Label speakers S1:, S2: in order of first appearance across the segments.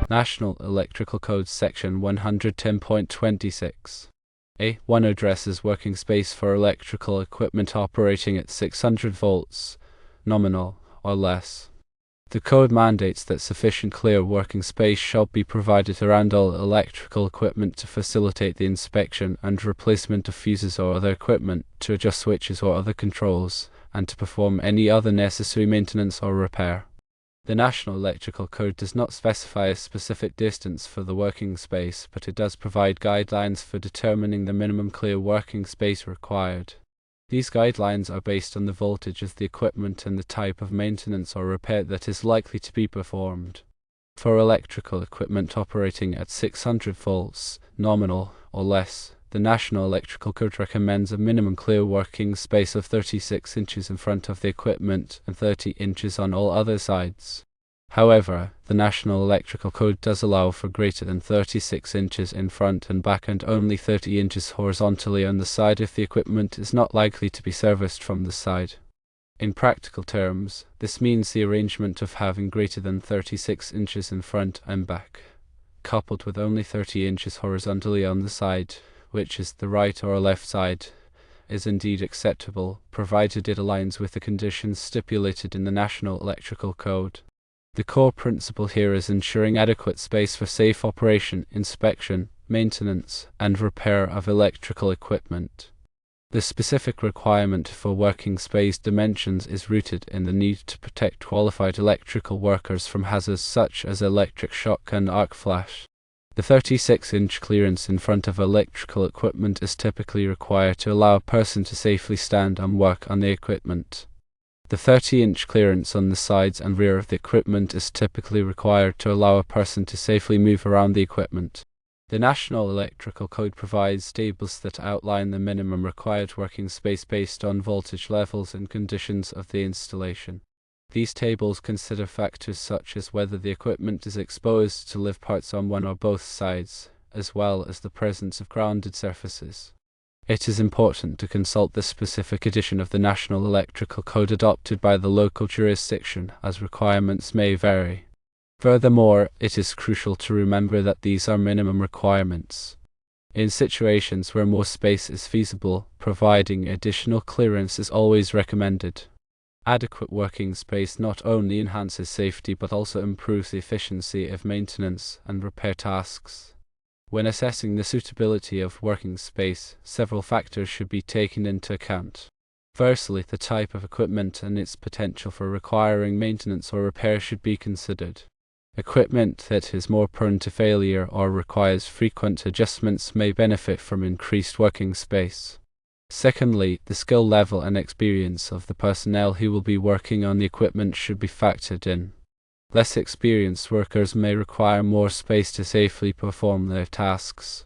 S1: National Electrical Code Section 110.26. A1 addresses working space for electrical equipment operating at 600 volts, nominal, or less. The code mandates that sufficient clear working space shall be provided around all electrical equipment to facilitate the inspection and replacement of fuses or other equipment, to adjust switches or other controls, and to perform any other necessary maintenance or repair. The National Electrical Code does not specify a specific distance for the working space, but it does provide guidelines for determining the minimum clear working space required. These guidelines are based on the voltage of the equipment and the type of maintenance or repair that is likely to be performed. For electrical equipment operating at 600 volts, nominal, or less, the National Electrical Code recommends a minimum clear working space of 36 inches in front of the equipment and 30 inches on all other sides. However, the National Electrical Code does allow for greater than 36 inches in front and back and only 30 inches horizontally on the side if the equipment is not likely to be serviced from the side. In practical terms, this means the arrangement of having greater than 36 inches in front and back, coupled with only 30 inches horizontally on the side, which is the right or left side, is indeed acceptable, provided it aligns with the conditions stipulated in the National Electrical Code. The core principle here is ensuring adequate space for safe operation, inspection, maintenance, and repair of electrical equipment. The specific requirement for working space dimensions is rooted in the need to protect qualified electrical workers from hazards such as electric shock and arc flash. The 36-inch clearance in front of electrical equipment is typically required to allow a person to safely stand and work on the equipment. The 30-inch clearance on the sides and rear of the equipment is typically required to allow a person to safely move around the equipment. The National Electrical Code provides tables that outline the minimum required working space based on voltage levels and conditions of the installation. These tables consider factors such as whether the equipment is exposed to live parts on one or both sides, as well as the presence of grounded surfaces. It is important to consult the specific edition of the National Electrical Code adopted by the local jurisdiction, as requirements may vary. Furthermore, it is crucial to remember that these are minimum requirements. In situations where more space is feasible, providing additional clearance is always recommended. Adequate working space not only enhances safety but also improves the efficiency of maintenance and repair tasks. When assessing the suitability of working space, several factors should be taken into account. Firstly, the type of equipment and its potential for requiring maintenance or repair should be considered. Equipment that is more prone to failure or requires frequent adjustments may benefit from increased working space. Secondly, the skill level and experience of the personnel who will be working on the equipment should be factored in. Less experienced workers may require more space to safely perform their tasks.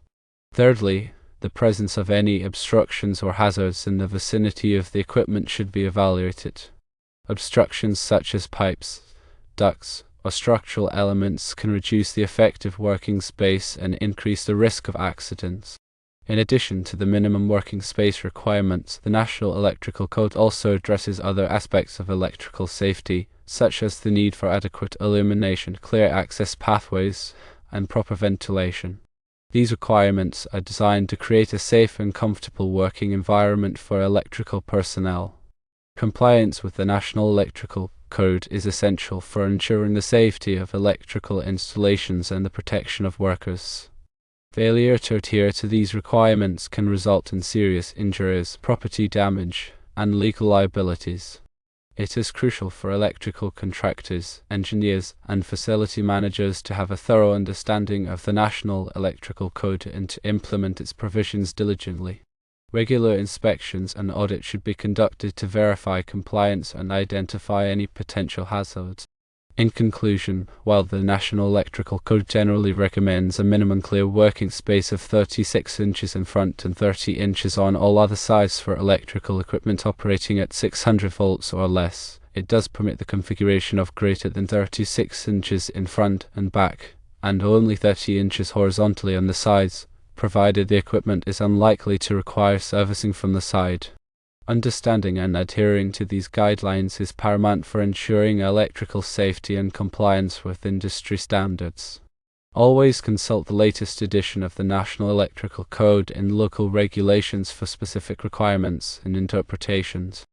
S1: Thirdly, the presence of any obstructions or hazards in the vicinity of the equipment should be evaluated. Obstructions such as pipes, ducts, or structural elements can reduce the effective working space and increase the risk of accidents. In addition to the minimum working space requirements, the National Electrical Code also addresses other aspects of electrical safety, such as the need for adequate illumination, clear access pathways, and proper ventilation. These requirements are designed to create a safe and comfortable working environment for electrical personnel. Compliance with the National Electrical Code is essential for ensuring the safety of electrical installations and the protection of workers. Failure to adhere to these requirements can result in serious injuries, property damage, and legal liabilities. It is crucial for electrical contractors, engineers, and facility managers to have a thorough understanding of the National Electrical Code and to implement its provisions diligently. Regular inspections and audits should be conducted to verify compliance and identify any potential hazards. In conclusion, while the National Electrical Code generally recommends a minimum clear working space of 36 inches in front and 30 inches on all other sides for electrical equipment operating at 600 volts or less, it does permit the configuration of greater than 36 inches in front and back, and only 30 inches horizontally on the sides, provided the equipment is unlikely to require servicing from the side. Understanding and adhering to these guidelines is paramount for ensuring electrical safety and compliance with industry standards. Always consult the latest edition of the National Electrical Code and local regulations for specific requirements and interpretations.